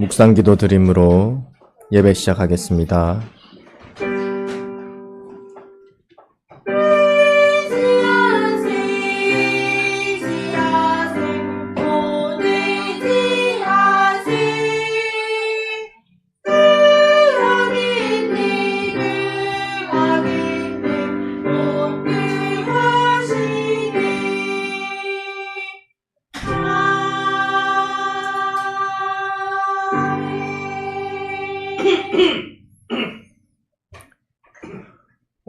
묵상기도 드림으로 예배 시작하겠습니다.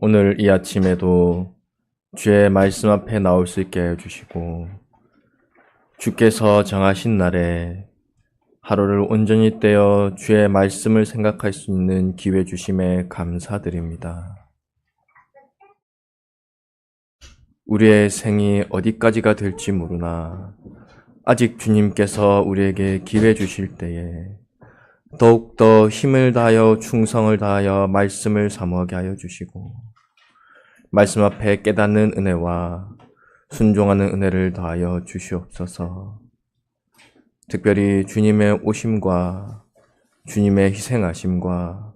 오늘 이 아침에도 주의 말씀 앞에 나올 수 있게 해주시고, 주께서 정하신 날에 하루를 온전히 떼어 주의 말씀을 생각할 수 있는 기회 주심에 감사드립니다. 우리의 생이 어디까지가 될지 모르나 아직 주님께서 우리에게 기회 주실 때에 더욱더 힘을 다하여 충성을 다하여 말씀을 사모하게 하여 주시고, 말씀 앞에 깨닫는 은혜와 순종하는 은혜를 더하여 주시옵소서. 특별히 주님의 오심과 주님의 희생하심과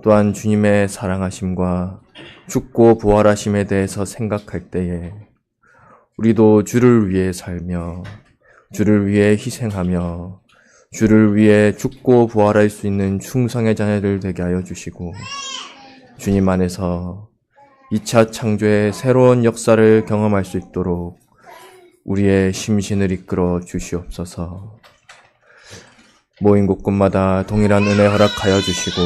또한 주님의 사랑하심과 죽고 부활하심에 대해서 생각할 때에 우리도 주를 위해 살며 주를 위해 희생하며 주를 위해 죽고 부활할 수 있는 충성의 자녀들 되게 하여 주시고, 주님 안에서 2차 창조의 새로운 역사를 경험할 수 있도록 우리의 심신을 이끌어 주시옵소서. 모인 곳곳마다 동일한 은혜 허락하여 주시고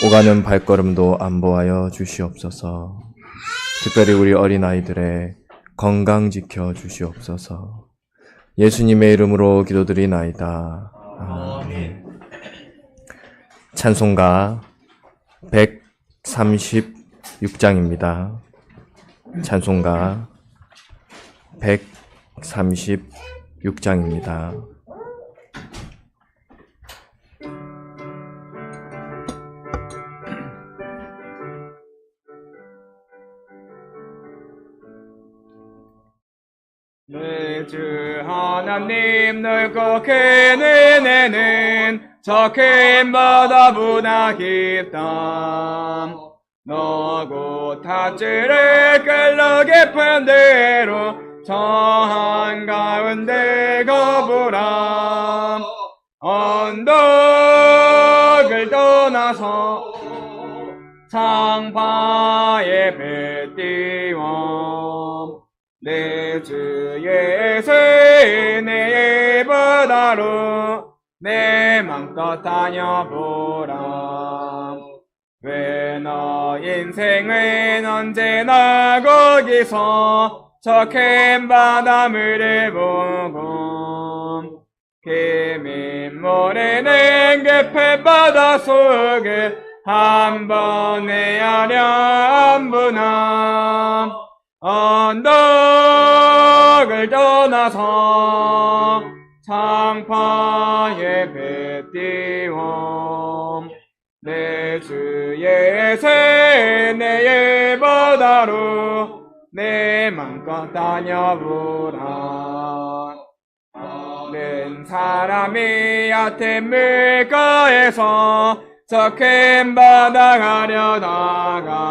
오가는 발걸음도 안보하여 주시옵소서. 특별히 우리 어린아이들의 건강 지켜 주시옵소서. 예수님의 이름으로 기도드리나이다. 아멘. 찬송가 136장입니다. 찬송가 136장입니다. 내 주 하나님 넓고 큰 은혜는 저 큰 바다보다 깊다. 너고 닷줄을 끌러 깊은 데로 저 한가운데 거부라. 언덕을 떠나서 창파에 배 띄워 내 주 예수 은혜의 바다로 내 맘껏 다녀보라. 왜 너 인생은 언제나 거기서 저 큰 바닷물을 보고 기민 모래는 깊은 바닷속을 한 번에 하려 안부나. 언덕을 떠나서 창파에 배 띄워 내 주 예수 은혜의 바다로 내 맘껏 다녀보라. 어른 사람이 얕은 물가에서 저 큰 바다 가려다가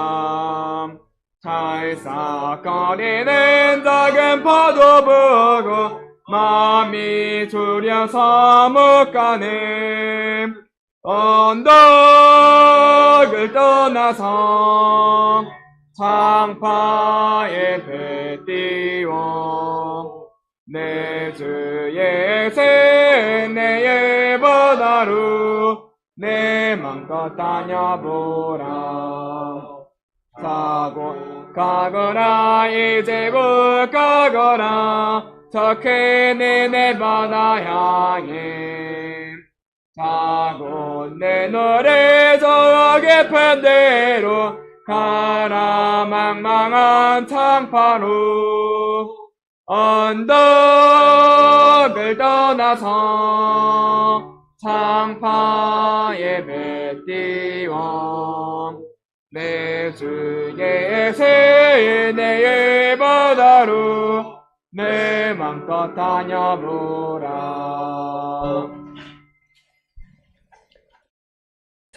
찰싹거리는 작은 파도 보고 마음이 졸여서 못 가네. 언덕을 떠나서 창파에 배 띄워 내 주 예수 은혜의 바다로 내 맘껏 다녀보라. 가고 가거라 이제 곧 가거라 저 큰 은혜 바다 향해. 가고 내 노래 저 깊은 데로 가라 망망한 창파로. 언덕을 떠나서 창파에 배 띄워 내 주 예수 은혜의 바다로 내 맘껏 다녀보라.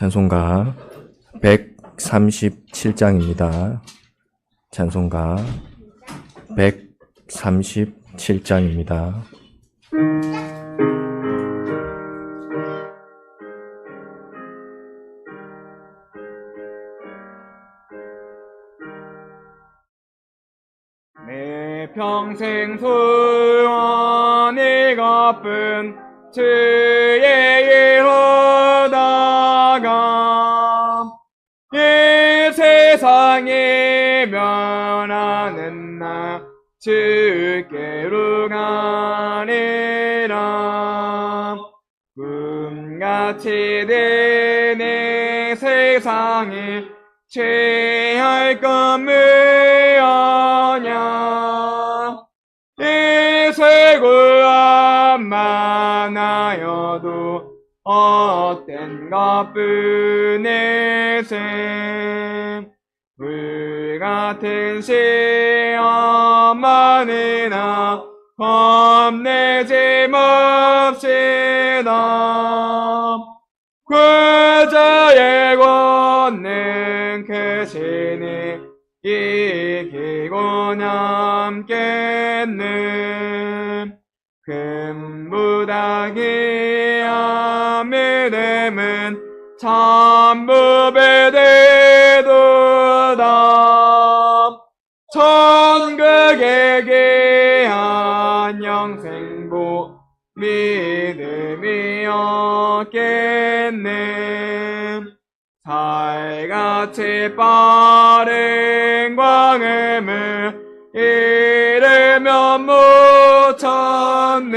찬송가 137장입니다. 찬송가 137장입니다. 내 평생 소원이 갚은 주의 이루다가 이 세상이 면하는 나 주께로 가리라. 꿈같이 되는 세상이 취할 것무엇냐. 이 세골만 하여도 헛된 것뿐의 셈. 불같은 시험만이나 겁내지 맙시다. 구자의 권능 크시니 이기고 남겠네. 금부다기야 믿음은 참부배되도다. 천국에 귀한 영생보 믿음이 없겠네. 살같이 빠른 광음을 이르면 못 찾네.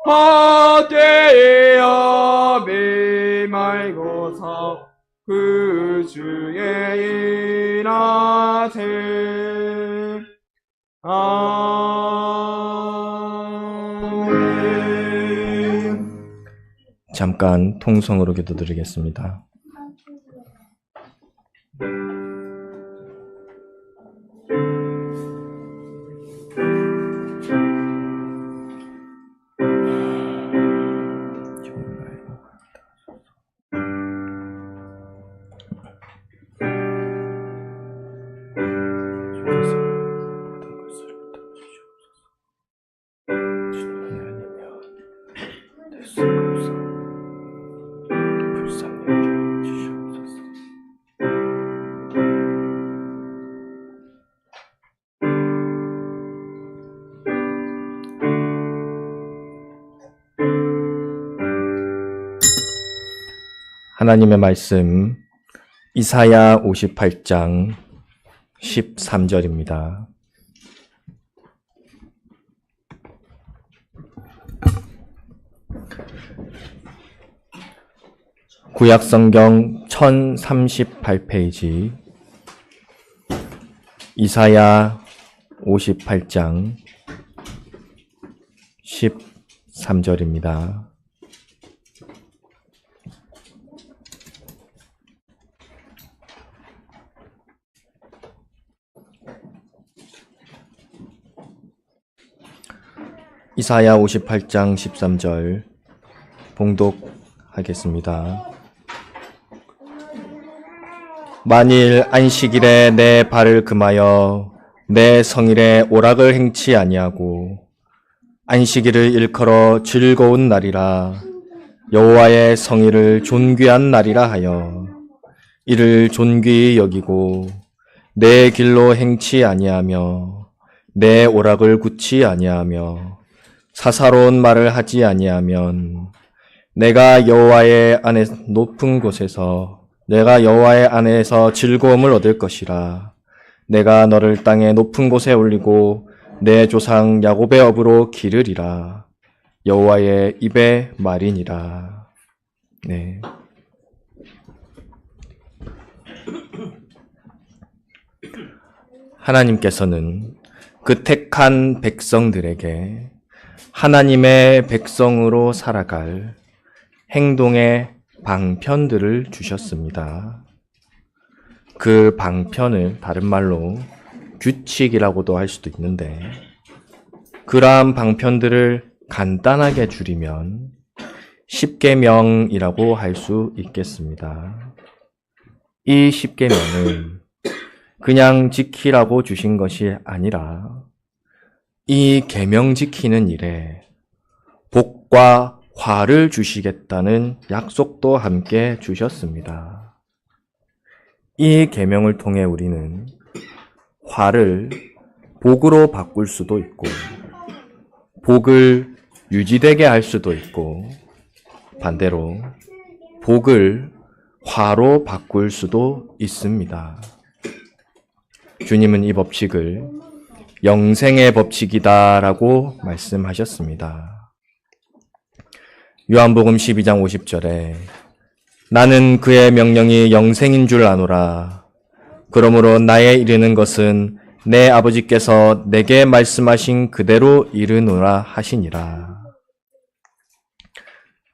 헛되이 여비 말고서 그 주의 일하세. 아멘. 잠깐 통성으로 기도드리겠습니다. 하나님의 말씀 이사야 58장 13절입니다. 구약성경 1038페이지 이사야 58장 13절입니다. 이사야 58장 13절 봉독하겠습니다. 만일 안식일에 내 발을 금하여 내 성일에 오락을 행치 아니하고 안식일을 일컬어 즐거운 날이라 여호와의 성일을 존귀한 날이라 하여 이를 존귀히 여기고 내 길로 행치 아니하며 내 오락을 굳지 아니하며 사사로운 말을 하지 아니하면 내가 여호와의 안에 높은 곳에서 내가 여호와의 안에서 즐거움을 얻을 것이라. 내가 너를 땅의 높은 곳에 올리고 내 조상 야곱의 업으로 기르리라. 여호와의 입의 말이니라. 네. 하나님께서는 그 택한 백성들에게 하나님의 백성으로 살아갈 행동의 방편들을 주셨습니다. 그 방편을 다른 말로 규칙이라고도 할 수도 있는데 그러한 방편들을 간단하게 줄이면 십계명이라고 할 수 있겠습니다. 이 십계명은 그냥 지키라고 주신 것이 아니라 이 계명 지키는 일에 복과 화를 주시겠다는 약속도 함께 주셨습니다. 이 계명을 통해 우리는 화를 복으로 바꿀 수도 있고 복을 유지되게 할 수도 있고 반대로 복을 화로 바꿀 수도 있습니다. 주님은 이 법칙을 영생의 법칙이다라고 말씀하셨습니다. 요한복음 12장 50절에 나는 그의 명령이 영생인 줄 아노라. 그러므로 나의 이르는 것은 내 아버지께서 내게 말씀하신 그대로 이르노라 하시니라.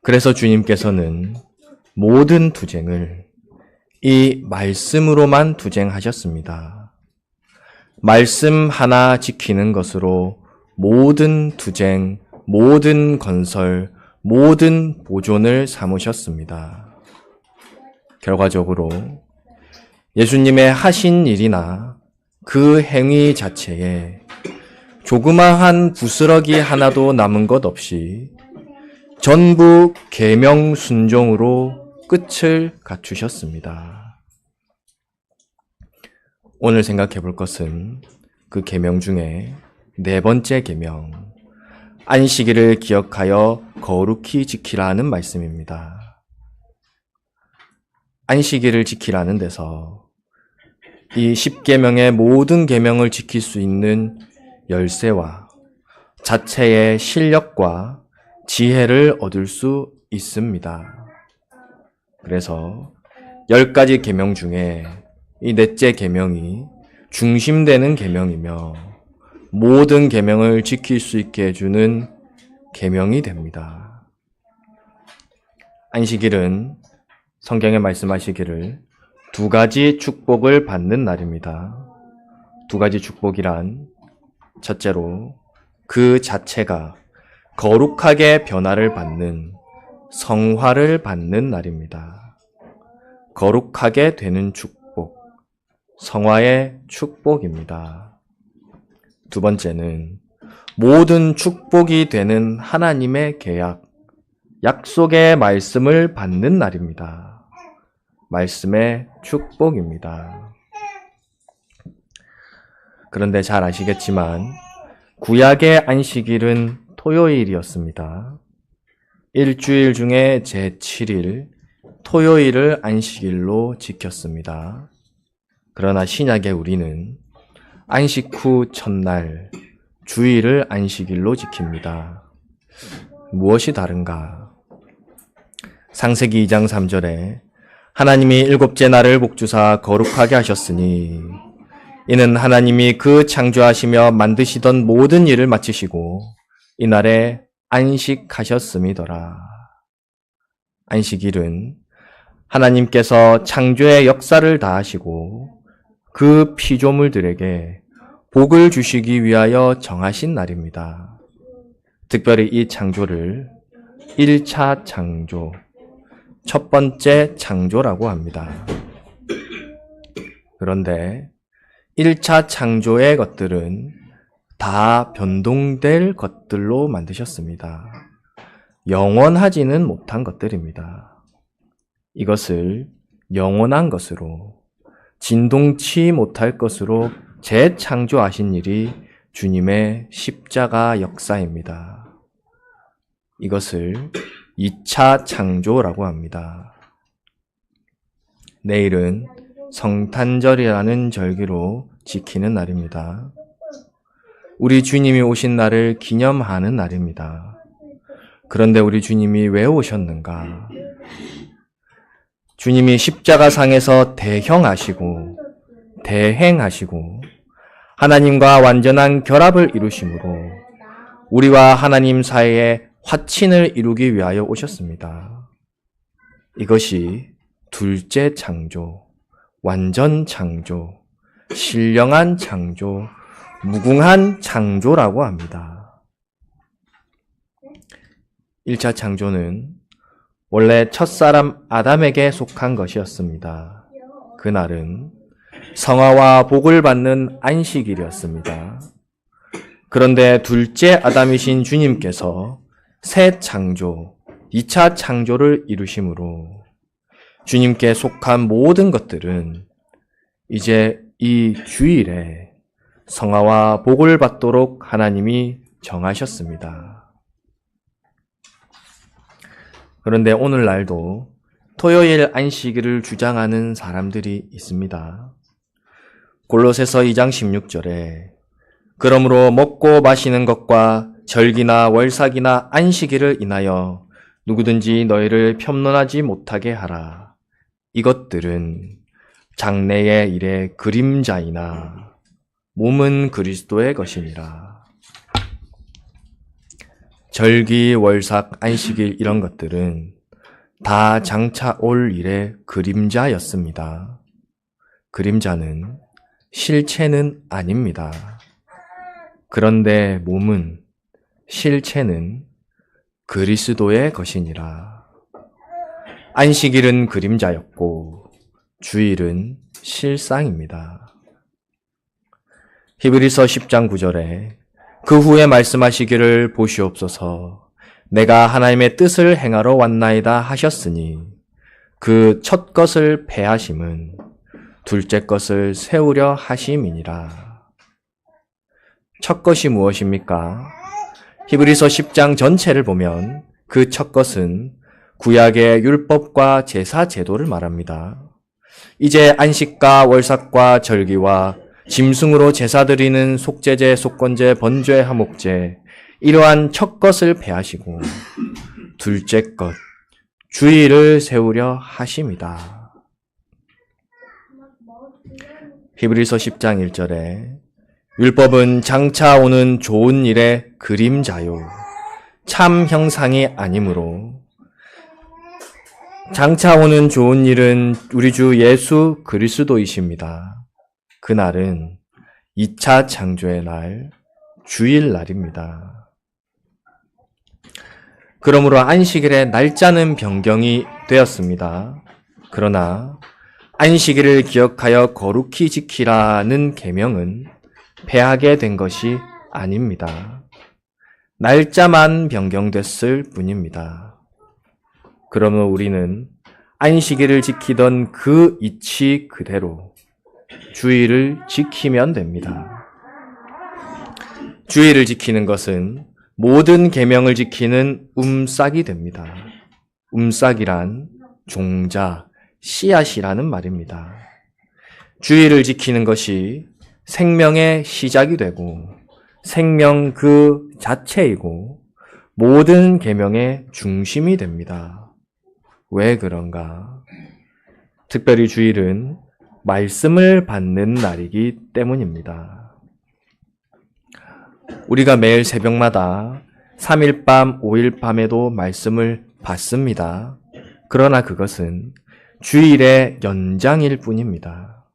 그래서 주님께서는 모든 투쟁을 이 말씀으로만 투쟁하셨습니다. 말씀 하나 지키는 것으로 모든 투쟁, 모든 건설, 모든 보존을 삼으셨습니다. 결과적으로 예수님의 하신 일이나 그 행위 자체에 조그마한 부스러기 하나도 남은 것 없이 전부 계명 순종으로 끝을 갖추셨습니다. 오늘 생각해 볼 것은 그 계명 중에 네 번째 계명, 안식일을 기억하여 거룩히 지키라는 말씀입니다. 안식일을 지키라는 데서 이 10계명의 모든 계명을 지킬 수 있는 열쇠와 자체의 실력과 지혜를 얻을 수 있습니다. 그래서 10가지 계명 중에 이 넷째 계명이 중심되는 계명이며 모든 계명을 지킬 수 있게 해주는 계명이 됩니다. 안식일은 성경에 말씀하시기를 2가지 축복을 받는 날입니다. 2가지 축복이란 첫째로 그 자체가 거룩하게 변화를 받는 성화를 받는 날입니다. 거룩하게 되는 축복, 성화의 축복입니다. 2번째는 모든 축복이 되는 하나님의 계약, 약속의 말씀을 받는 날입니다. 말씀의 축복입니다. 그런데 잘 아시겠지만 구약의 안식일은 토요일이었습니다. 일주일 중에 제7일 토요일을 안식일로 지켰습니다. 그러나 신약의 우리는 안식 후 첫날 주일을 안식일로 지킵니다. 무엇이 다른가? 창세기 2장 3절에 하나님이 7째 날을 복주사 거룩하게 하셨으니 이는 하나님이 그 창조하시며 만드시던 모든 일을 마치시고 이날에 안식하셨음이더라. 안식일은 하나님께서 창조의 역사를 다하시고 그 피조물들에게 복을 주시기 위하여 정하신 날입니다. 특별히 이 창조를 1차 창조, 첫 번째 창조라고 합니다. 그런데 1차 창조의 것들은 다 변동될 것들로 만드셨습니다. 영원하지는 못한 것들입니다. 이것을 영원한 것으로, 진동치 못할 것으로 재창조하신 일이 주님의 십자가 역사입니다. 이것을 2차 창조라고 합니다. 내일은 성탄절이라는 절기로 지키는 날입니다. 우리 주님이 오신 날을 기념하는 날입니다. 그런데 우리 주님이 왜 오셨는가? 주님이 십자가상에서 대형하시고 대행하시고 하나님과 완전한 결합을 이루심으로 우리와 하나님 사이에 화친을 이루기 위하여 오셨습니다. 이것이 둘째 창조, 완전 창조, 신령한 창조, 무궁한 창조라고 합니다. 1차 창조는 원래 첫사람 아담에게 속한 것이었습니다. 그날은 성화와 복을 받는 안식일이었습니다. 그런데 둘째 아담이신 주님께서 새 창조, 2차 창조를 이루심으로 주님께 속한 모든 것들은 이제 이 주일에 성화와 복을 받도록 하나님이 정하셨습니다. 그런데 오늘날도 토요일 안식일을 주장하는 사람들이 있습니다. 골로새서 2장 16절에 그러므로 먹고 마시는 것과 절기나 월삭이나 안식일을 인하여 누구든지 너희를 편론하지 못하게 하라. 이것들은 장래의 일의 그림자이나 몸은 그리스도의 것이니라. 절기, 월삭, 안식일 이런 것들은 다 장차 올 일의 그림자였습니다. 그림자는 실체는 아닙니다. 그런데 몸은, 실체는 그리스도의 것이니라. 안식일은 그림자였고 주일은 실상입니다. 히브리서 10장 9절에 그 후에 말씀하시기를 보시옵소서 내가 하나님의 뜻을 행하러 왔나이다 하셨으니 그 첫 것을 폐하심은 둘째 것을 세우려 하심이니라. 첫 것이 무엇입니까? 히브리서 10장 전체를 보면 그 첫 것은 구약의 율법과 제사 제도를 말합니다. 이제 안식과 월삭과 절기와 짐승으로 제사 드리는 속죄제, 속건제, 번제, 화목제 이러한 첫 것을 폐하시고 둘째 것, 주일을 세우려 하심이다. 히브리서 10장 1절에 율법은 장차 오는 좋은 일의 그림자요 참 형상이 아니므로 장차 오는 좋은 일은 우리 주 예수 그리스도이십니다. 그날은 2차 창조의 날, 주일날입니다. 그러므로 안식일의 날짜는 변경이 되었습니다. 그러나 안식일을 기억하여 거룩히 지키라는 계명은 폐하게 된 것이 아닙니다. 날짜만 변경됐을 뿐입니다. 그러면 우리는 안식일을 지키던 그 이치 그대로 주일을 지키면 됩니다. 주일을 지키는 것은 모든 계명을 지키는 움싹이 됩니다. 움싹이란 종자, 씨앗이라는 말입니다. 주일을 지키는 것이 생명의 시작이 되고 생명 그 자체이고 모든 계명의 중심이 됩니다. 왜 그런가? 특별히 주일은 말씀을 받는 날이기 때문입니다. 우리가 매일 새벽마다 3일 밤, 5일 밤에도 말씀을 받습니다. 그러나 그것은 주일의 연장일 뿐입니다.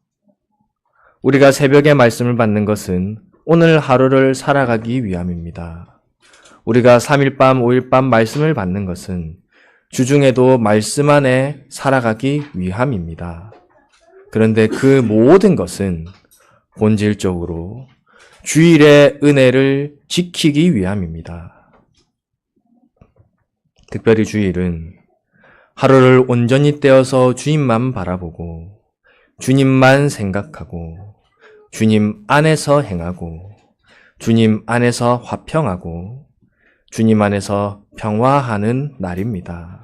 우리가 새벽에 말씀을 받는 것은 오늘 하루를 살아가기 위함입니다. 우리가 3일 밤, 5일 밤 말씀을 받는 것은 주중에도 말씀 안에 살아가기 위함입니다. 그런데 그 모든 것은 본질적으로 주일의 은혜를 지키기 위함입니다. 특별히 주일은 하루를 온전히 떼어서 주님만 바라보고 주님만 생각하고 주님 안에서 행하고 주님 안에서 화평하고 주님 안에서 평화하는 날입니다.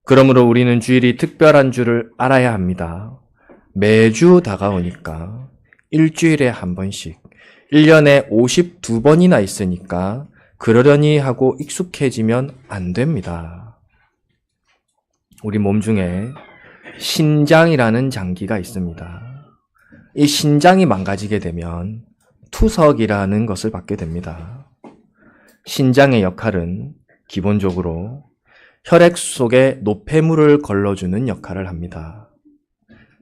그러므로 우리는 주일이 특별한 줄을 알아야 합니다. 매주 다가오니까 일주일에 한 번씩, 1년에 52번이나 있으니까 그러려니 하고 익숙해지면 안 됩니다. 우리 몸 중에 신장이라는 장기가 있습니다. 이 신장이 망가지게 되면 투석이라는 것을 받게 됩니다. 신장의 역할은 기본적으로 혈액 속에 노폐물을 걸러주는 역할을 합니다.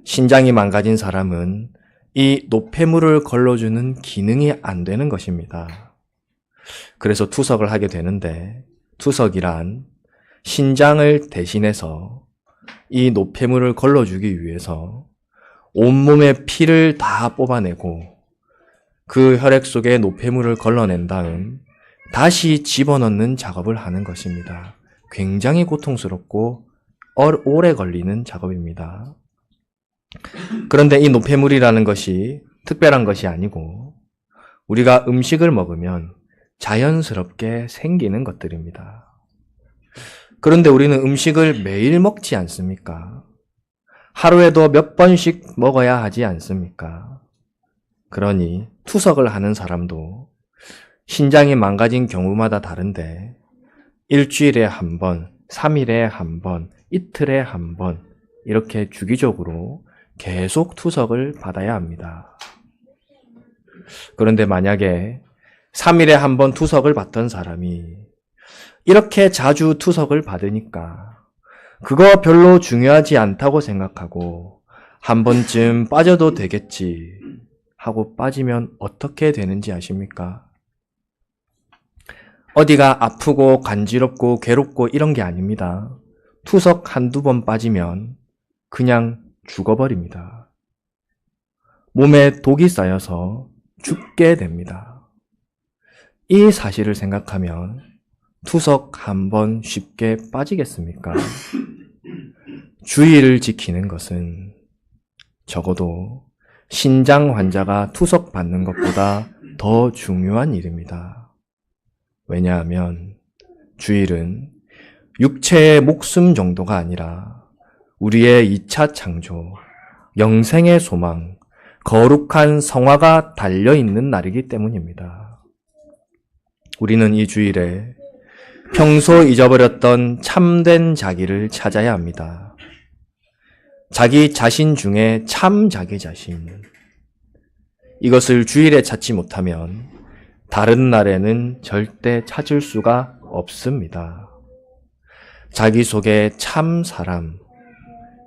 신장이 망가진 사람은 이 노폐물을 걸러주는 기능이 안 되는 것입니다. 그래서 투석을 하게 되는데 투석이란 신장을 대신해서 이 노폐물을 걸러주기 위해서 온몸의 피를 다 뽑아내고 그 혈액 속에 노폐물을 걸러낸 다음 다시 집어넣는 작업을 하는 것입니다. 굉장히 고통스럽고 오래 걸리는 작업입니다. 그런데 이 노폐물이라는 것이 특별한 것이 아니고 우리가 음식을 먹으면 자연스럽게 생기는 것들입니다. 그런데 우리는 음식을 매일 먹지 않습니까? 하루에도 몇 번씩 먹어야 하지 않습니까? 그러니 투석을 하는 사람도 신장이 망가진 경우마다 다른데 일주일에 한 번, 3일에 한 번, 이틀에 한 번 이렇게 주기적으로 계속 투석을 받아야 합니다. 그런데 만약에 3일에 한 번 투석을 받던 사람이 이렇게 자주 투석을 받으니까 그거 별로 중요하지 않다고 생각하고 한 번쯤 빠져도 되겠지 하고 빠지면 어떻게 되는지 아십니까? 어디가 아프고 간지럽고 괴롭고 이런 게 아닙니다. 투석 한두 번 빠지면 그냥 죽어버립니다. 몸에 독이 쌓여서 죽게 됩니다. 이 사실을 생각하면 투석 한 번 쉽게 빠지겠습니까? 주의를 지키는 것은 적어도 신장 환자가 투석 받는 것보다 더 중요한 일입니다. 왜냐하면 주일은 육체의 목숨 정도가 아니라 우리의 2차 창조, 영생의 소망, 거룩한 성화가 달려있는 날이기 때문입니다. 우리는 이 주일에 평소 잊어버렸던 참된 자기를 찾아야 합니다. 자기 자신 중에 참 자기 자신. 이것을 주일에 찾지 못하면 다른 날에는 절대 찾을 수가 없습니다. 자기 속의 참 사람,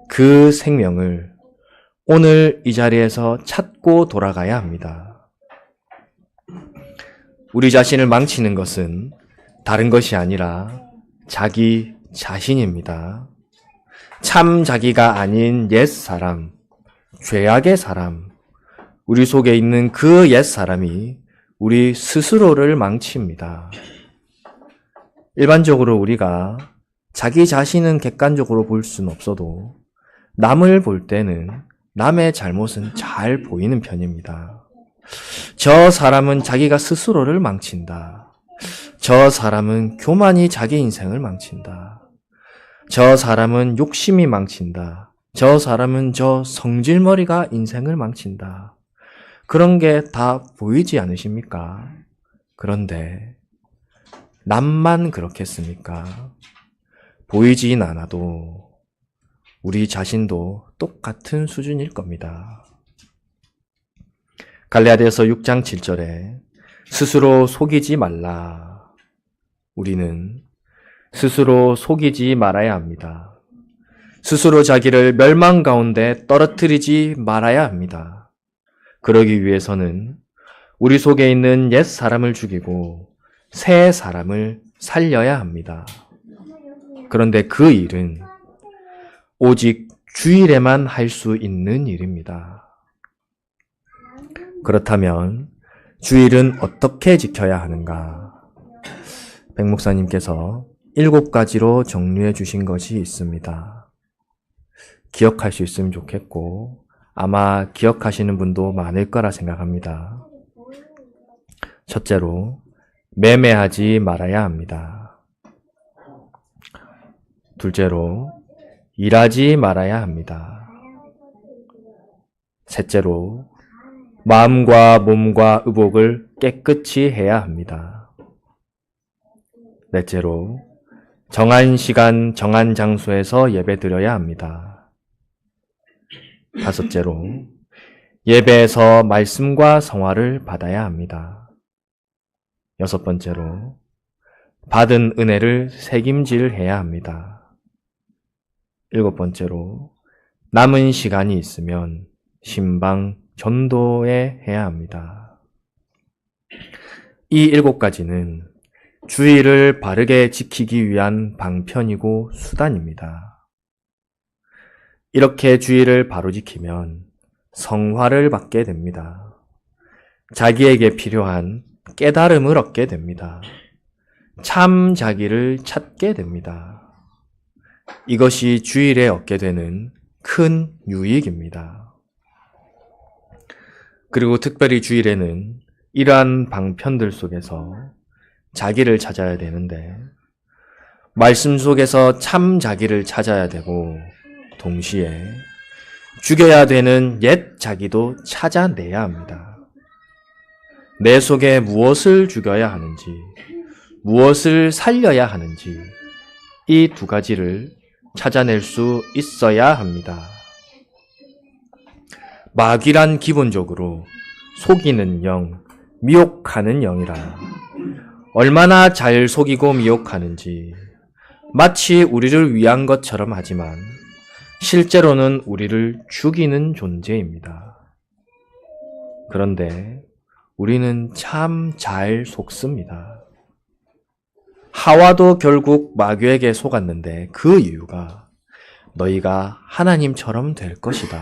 그 생명을 오늘 이 자리에서 찾고 돌아가야 합니다. 우리 자신을 망치는 것은 다른 것이 아니라 자기 자신입니다. 참 자기가 아닌 옛사람, 죄악의 사람, 우리 속에 있는 그 옛사람이 우리 스스로를 망칩니다. 일반적으로 우리가 자기 자신은 객관적으로 볼 수는 없어도 남을 볼 때는 남의 잘못은 잘 보이는 편입니다. 저 사람은 자기가 스스로를 망친다. 저 사람은 교만이 자기 인생을 망친다. 저 사람은 욕심이 망친다. 저 사람은 저 성질머리가 인생을 망친다. 그런 게 다 보이지 않으십니까? 그런데 남만 그렇겠습니까? 보이진 않아도 우리 자신도 똑같은 수준일 겁니다. 갈라디아서 6장 7절에 스스로 속이지 말라. 우리는 스스로 속이지 말아야 합니다. 스스로 자기를 멸망 가운데 떨어뜨리지 말아야 합니다. 그러기 위해서는 우리 속에 있는 옛 사람을 죽이고 새 사람을 살려야 합니다. 그런데 그 일은 오직 주일에만 할 수 있는 일입니다. 그렇다면 주일은 어떻게 지켜야 하는가? 백 목사님께서 7가지로 정리해 주신 것이 있습니다. 기억할 수 있으면 좋겠고 아마 기억하시는 분도 많을 거라 생각합니다. 첫째로, 매매하지 말아야 합니다. 둘째로, 일하지 말아야 합니다. 셋째로, 마음과 몸과 의복을 깨끗이 해야 합니다. 넷째로, 정한 시간, 정한 장소에서 예배드려야 합니다. 다섯째로, 예배에서 말씀과 성화를 받아야 합니다. 여섯 번째로, 받은 은혜를 책임질해야 합니다. 일곱 번째로, 남은 시간이 있으면 신방 전도해 해야 합니다. 이 7가지는 주의를 바르게 지키기 위한 방편이고 수단입니다. 이렇게 주의를 바로 지키면 성화를 받게 됩니다. 자기에게 필요한 깨달음을 얻게 됩니다. 참 자기를 찾게 됩니다. 이것이 주일에 얻게 되는 큰 유익입니다. 그리고 특별히 주일에는 이러한 방편들 속에서 자기를 찾아야 되는데, 말씀 속에서 참 자기를 찾아야 되고 동시에 죽여야 되는 옛 자기도 찾아내야 합니다. 내 속에 무엇을 죽여야 하는지, 무엇을 살려야 하는지 이 두 가지를 찾아낼 수 있어야 합니다. 마귀란 기본적으로 속이는 영, 미혹하는 영이라 얼마나 잘 속이고 미혹하는지 마치 우리를 위한 것처럼 하지만 실제로는 우리를 죽이는 존재입니다. 그런데 우리는 참 잘 속습니다. 하와도 결국 마귀에게 속았는데 그 이유가 너희가 하나님처럼 될 것이다.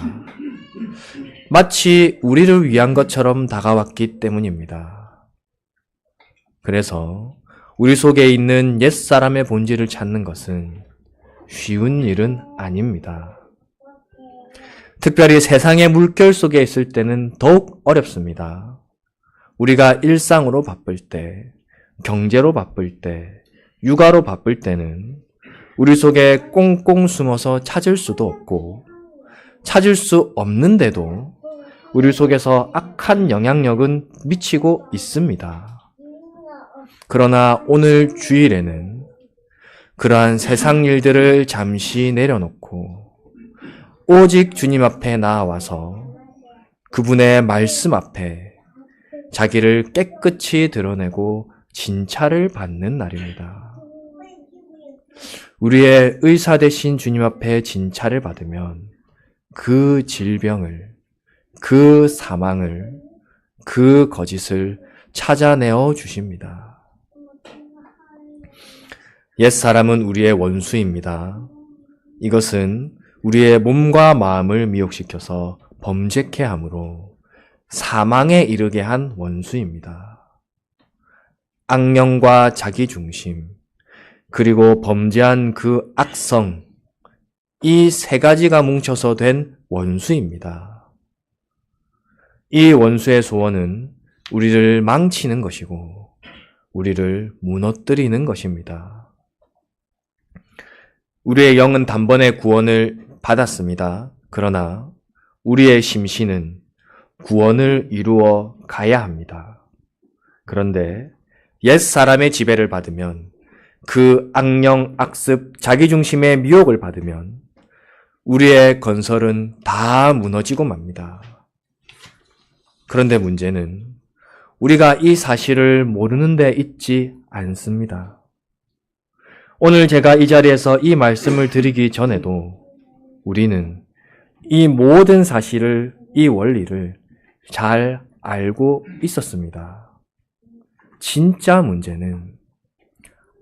마치 우리를 위한 것처럼 다가왔기 때문입니다. 그래서 우리 속에 있는 옛사람의 본질을 찾는 것은 쉬운 일은 아닙니다. 특별히 세상의 물결 속에 있을 때는 더욱 어렵습니다. 우리가 일상으로 바쁠 때, 경제로 바쁠 때, 육아로 바쁠 때는 우리 속에 꽁꽁 숨어서 찾을 수도 없고 찾을 수 없는데도 우리 속에서 악한 영향력은 미치고 있습니다. 그러나 오늘 주일에는 그러한 세상 일들을 잠시 내려놓고 오직 주님 앞에 나아와서 그분의 말씀 앞에 자기를 깨끗이 드러내고 진찰을 받는 날입니다. 우리의 의사 되신 주님 앞에 진찰을 받으면 그 질병을, 그 사망을, 그 거짓을 찾아내어 주십니다. 옛사람은 우리의 원수입니다. 이것은 우리의 몸과 마음을 미혹시켜서 범죄케 함으로 사망에 이르게 한 원수입니다. 악령과 자기중심, 그리고 범죄한 그 악성, 이 세 가지가 뭉쳐서 된 원수입니다. 이 원수의 소원은 우리를 망치는 것이고 우리를 무너뜨리는 것입니다. 우리의 영은 단번에 구원을 받았습니다. 그러나 우리의 심신은 구원을 이루어 가야 합니다. 그런데 옛사람의 지배를 받으면, 그 악령, 악습, 자기중심의 미혹을 받으면 우리의 건설은 다 무너지고 맙니다. 그런데 문제는 우리가 이 사실을 모르는 데 있지 않습니다. 오늘 제가 이 자리에서 이 말씀을 드리기 전에도 우리는 이 모든 사실을, 이 원리를 잘 알고 있었습니다. 진짜 문제는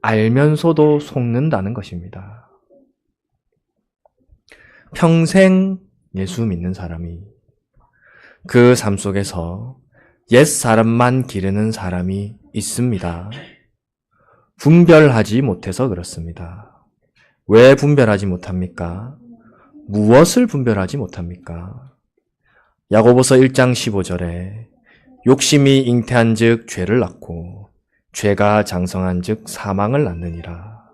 알면서도 속는다는 것입니다. 평생 예수 믿는 사람이 그 삶 속에서 옛사람만 기르는 사람이 있습니다. 분별하지 못해서 그렇습니다. 왜 분별하지 못합니까? 무엇을 분별하지 못합니까? 야고보서 1장 15절에 욕심이 잉태한 즉 죄를 낳고 죄가 장성한 즉 사망을 낳느니라.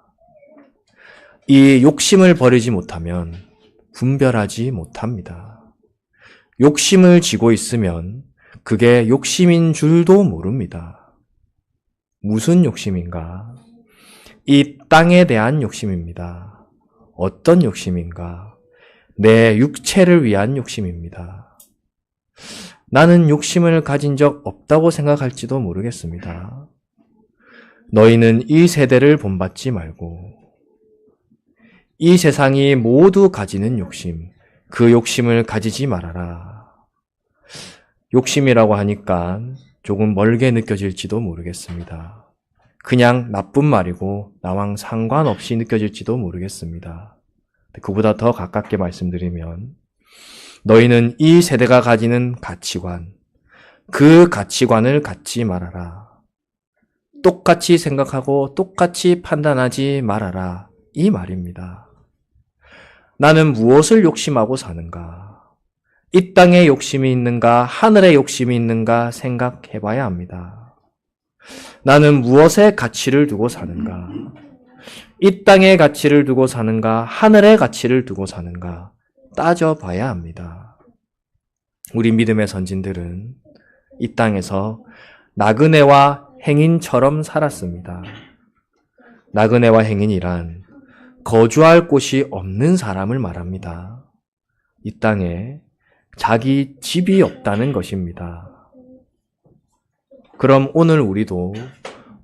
이 욕심을 버리지 못하면 분별하지 못합니다. 욕심을 지고 있으면 그게 욕심인 줄도 모릅니다. 무슨 욕심인가? 이 땅에 대한 욕심입니다. 어떤 욕심인가? 내 육체를 위한 욕심입니다. 나는 욕심을 가진 적 없다고 생각할지도 모르겠습니다. 너희는 이 세대를 본받지 말고 이 세상이 모두 가지는 욕심, 그 욕심을 가지지 말아라. 욕심이라고 하니까 조금 멀게 느껴질지도 모르겠습니다. 그냥 나쁜 말이고 나랑 상관없이 느껴질지도 모르겠습니다. 그보다 더 가깝게 말씀드리면 너희는 이 세대가 가지는 가치관, 그 가치관을 갖지 말아라. 똑같이 생각하고 똑같이 판단하지 말아라. 이 말입니다. 나는 무엇을 욕심하고 사는가? 이 땅에 욕심이 있는가? 하늘에 욕심이 있는가? 생각해 봐야 합니다. 나는 무엇에 가치를 두고 사는가? 이 땅의 가치를 두고 사는가? 하늘의 가치를 두고 사는가? 따져봐야 합니다. 우리 믿음의 선진들은 이 땅에서 나그네와 행인처럼 살았습니다. 나그네와 행인이란 거주할 곳이 없는 사람을 말합니다. 이 땅에 자기 집이 없다는 것입니다. 그럼 오늘 우리도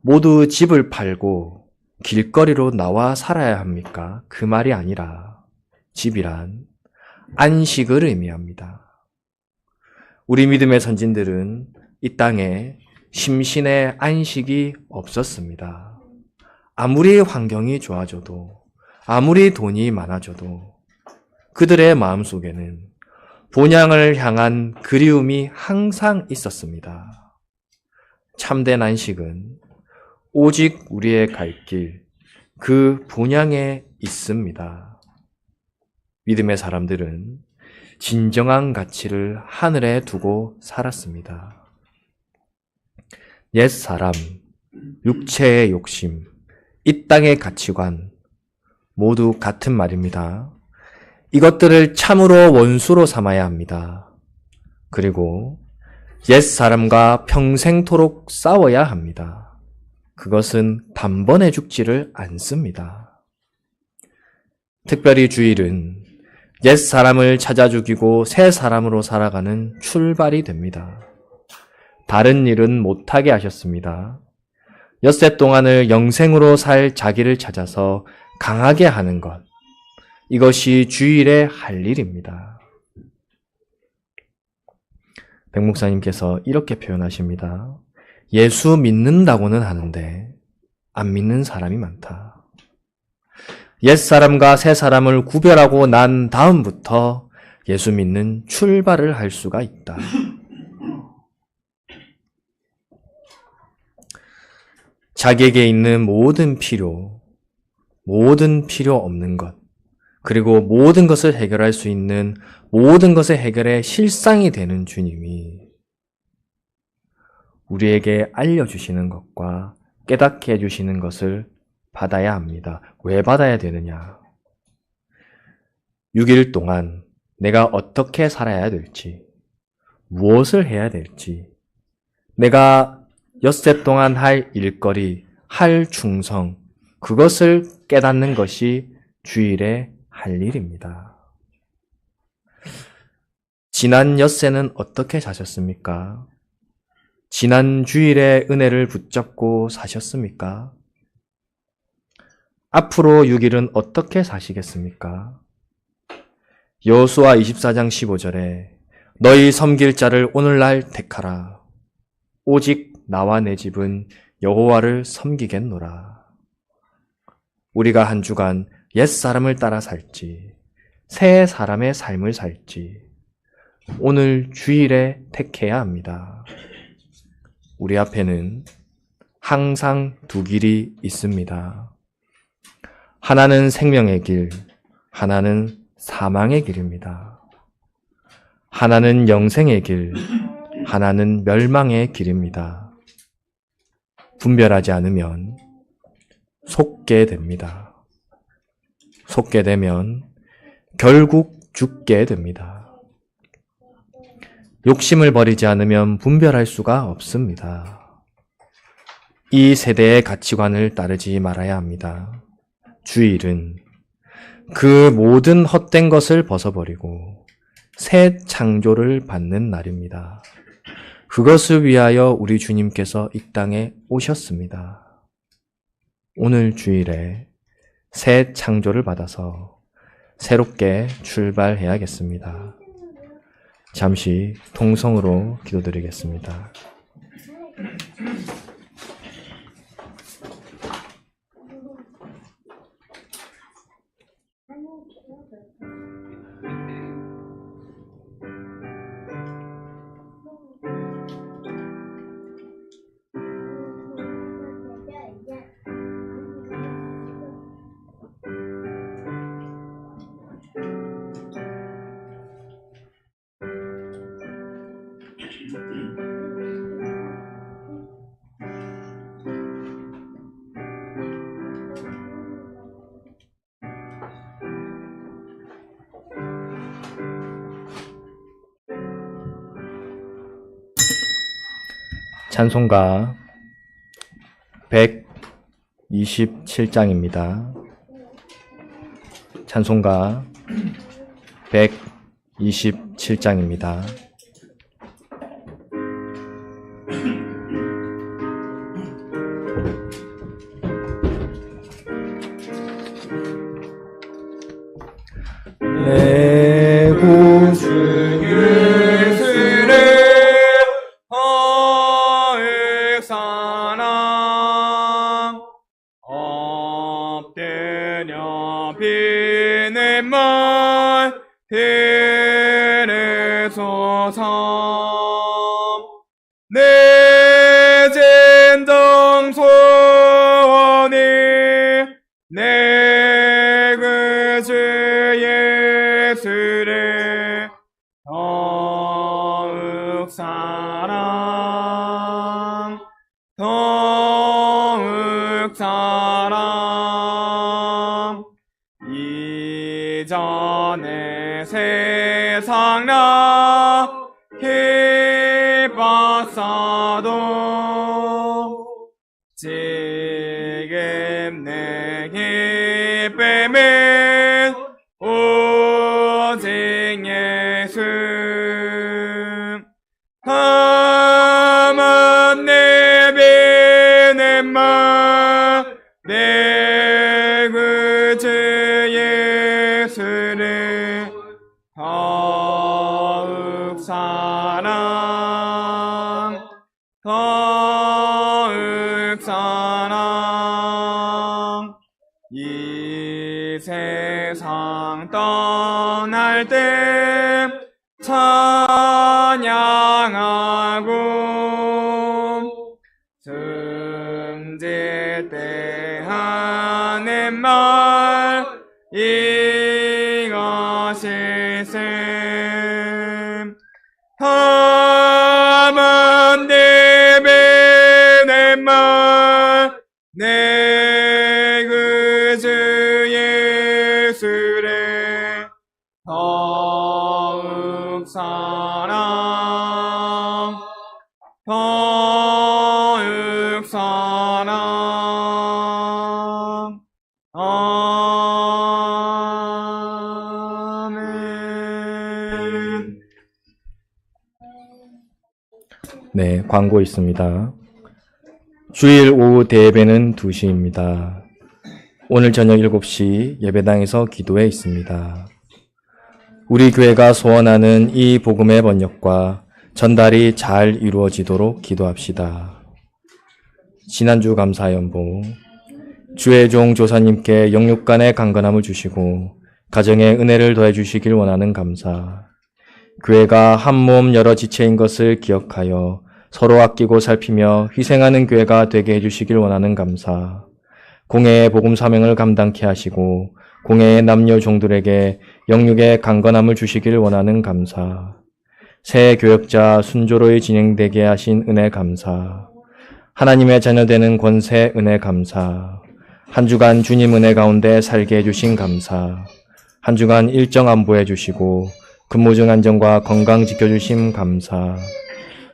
모두 집을 팔고 길거리로 나와 살아야 합니까? 그 말이 아니라 집이란 안식을 의미합니다. 우리 믿음의 선진들은 이 땅에 심신의 안식이 없었습니다. 아무리 환경이 좋아져도, 아무리 돈이 많아져도 그들의 마음속에는 본향을 향한 그리움이 항상 있었습니다. 참된 안식은 오직 우리의 갈 길, 그 본향에 있습니다. 믿음의 사람들은 진정한 가치를 하늘에 두고 살았습니다. 옛 사람, 육체의 욕심, 이 땅의 가치관 모두 같은 말입니다. 이것들을 참으로 원수로 삼아야 합니다. 그리고 옛 사람과 평생토록 싸워야 합니다. 그것은 단번에 죽지를 않습니다. 특별히 주일은 옛 사람을 찾아 죽이고 새 사람으로 살아가는 출발이 됩니다. 다른 일은 못하게 하셨습니다. 엿새 동안을 영생으로 살 자기를 찾아서 강하게 하는 것, 이것이 주일에 할 일입니다. 백 목사님께서 이렇게 표현하십니다. 예수 믿는다고는 하는데 안 믿는 사람이 많다. 옛 사람과 새 사람을 구별하고 난 다음부터 예수 믿는 출발을 할 수가 있다. 자기에게 있는 모든 필요 없는 것, 그리고 모든 것을 해결할 수 있는 모든 것의 해결의 실상이 되는 주님이 우리에게 알려주시는 것과 깨닫게 해주시는 것을 받아야 합니다. 왜 받아야 되느냐? 6일 동안 내가 어떻게 살아야 될지, 무엇을 해야 될지, 내가 엿새 동안 할 일거리, 할 충성, 그것을 깨닫는 것이 주일에 할 일입니다. 지난 엿새는 어떻게 사셨습니까? 지난 주일의 은혜를 붙잡고 사셨습니까? 앞으로 6일은 어떻게 사시겠습니까? 여호수아 24장 15절에 너희 섬길 자를 오늘날 택하라. 오직 나와 내 집은 여호와를 섬기겠노라. 우리가 한 주간 옛 사람을 따라 살지, 새 사람의 삶을 살지, 오늘 주일에 택해야 합니다. 우리 앞에는 항상 두 길이 있습니다. 하나는 생명의 길, 하나는 사망의 길입니다. 하나는 영생의 길, 하나는 멸망의 길입니다. 분별하지 않으면 속게 됩니다. 속게 되면 결국 죽게 됩니다. 욕심을 버리지 않으면 분별할 수가 없습니다. 이 세대의 가치관을 따르지 말아야 합니다. 주일은 그 모든 헛된 것을 벗어버리고 새 창조를 받는 날입니다. 그것을 위하여 우리 주님께서 이 땅에 오셨습니다. 오늘 주일에 새 창조를 받아서 새롭게 출발해야겠습니다. 잠시 통성으로 기도드리겠습니다. 찬송가 127장입니다. 찬송가 127장입니다. 내 구주 예수를 허을 사랑 엎드려 비는 말 들으소서. 내 진정 소원이 내 구주 예수를 더욱 사랑 더욱 사랑. 이전에 세상 나 기뻤어도 지금 내 기쁨은 오직 예수. 가만 내비는 내 구주 예수를 더욱 사랑 더욱 사랑. 이 세상 떠날 때 찬양하고 숨질 때 하는 말 이것일세. 다만 내배는 내 구주 예수를 더욱 사랑 더욱 사랑. 아멘. 네, 광고 있습니다. 주일 오후 대예배는 2시입니다. 오늘 저녁 7시 예배당에서 기도회 있습니다. 우리 교회가 소원하는 이 복음의 번역과 전달이 잘 이루어지도록 기도합시다. 지난주 감사연보 주의 종 조사님께 영육간의 강건함을 주시고 가정에 은혜를 더해 주시길 원하는 감사. 교회가 한 몸 여러 지체인 것을 기억하여 서로 아끼고 살피며 희생하는 교회가 되게 해주시길 원하는 감사. 공회의 복음 사명을 감당케 하시고 공회의 남녀 종들에게 영육의 강건함을 주시길 원하는 감사. 새 교역자 순조로이 진행되게 하신 은혜 감사. 하나님의 자녀되는 권세 은혜 감사. 한 주간 주님 은혜 가운데 살게 해주신 감사. 한 주간 일정 안보해 주시고 근무 중 안전과 건강 지켜주심 감사.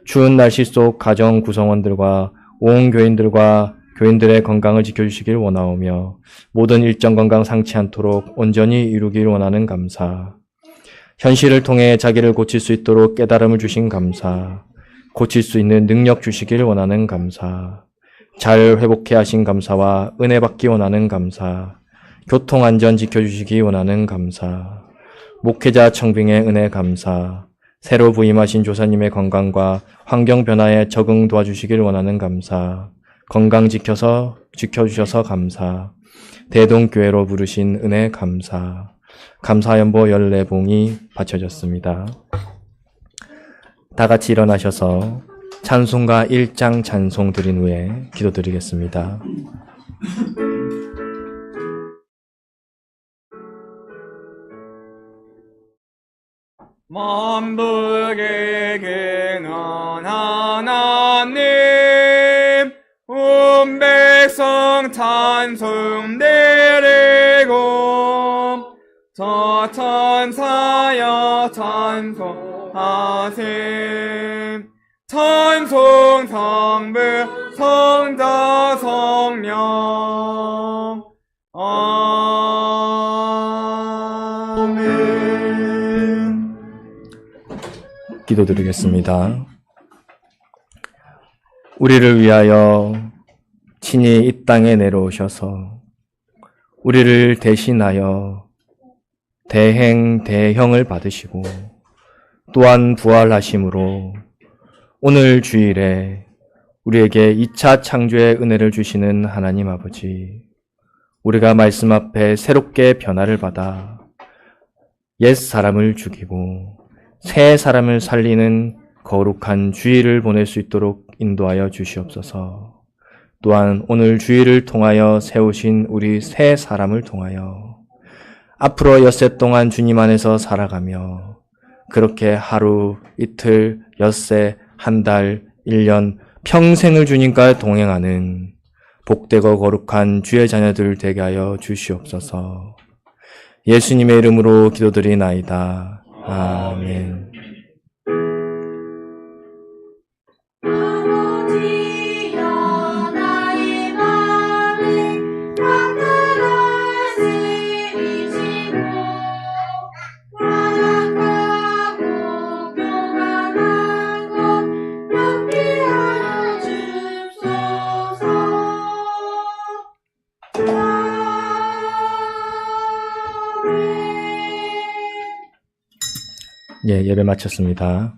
추운 날씨 속 가정 구성원들과 온 교인들과 교인들의 건강을 지켜주시길 원하오며 모든 일정 건강 상치 않도록 온전히 이루길 원하는 감사. 현실을 통해 자기를 고칠 수 있도록 깨달음을 주신 감사. 고칠 수 있는 능력 주시길 원하는 감사. 잘 회복해 하신 감사와 은혜 받기 원하는 감사. 교통안전 지켜주시기 원하는 감사. 목회자 청빙의 은혜 감사. 새로 부임하신 조사님의 건강과 환경 변화에 적응 도와주시길 원하는 감사. 건강 지켜주셔서 감사. 대동교회로 부르신 은혜 감사. 감사연보 14봉이 바쳐졌습니다. 다 같이 일어나셔서 찬송가 1장 찬송 드린 후에 기도드리겠습니다. 만복의 근원 하나님 온 백성 찬송 드리고 저 천사여 찬송하심. 찬송 성부 성자 성령 아멘. 기도드리겠습니다. 우리를 위하여 친히 이 땅에 내려오셔서 우리를 대신하여 대행대형을 받으시고 또한 부활하심으로 오늘 주일에 우리에게 2차 창조의 은혜를 주시는 하나님 아버지, 우리가 말씀 앞에 새롭게 변화를 받아 옛 사람을 죽이고 새 사람을 살리는 거룩한 주일을 보낼 수 있도록 인도하여 주시옵소서. 또한 오늘 주일을 통하여 세우신 우리 새 사람을 통하여 앞으로 엿새 동안 주님 안에서 살아가며 그렇게 하루, 이틀, 엿새, 한 달, 1년, 평생을 주님과 동행하는 복되고 거룩한 주의 자녀들 되게 하여 주시옵소서. 예수님의 이름으로 기도드리나이다. 아멘. 아버지여 나의 맘을 따뜻할 수 있으시고 완악하고 교만한 것 명피하여 주옵소서. 아멘. 예, 예배 마쳤습니다.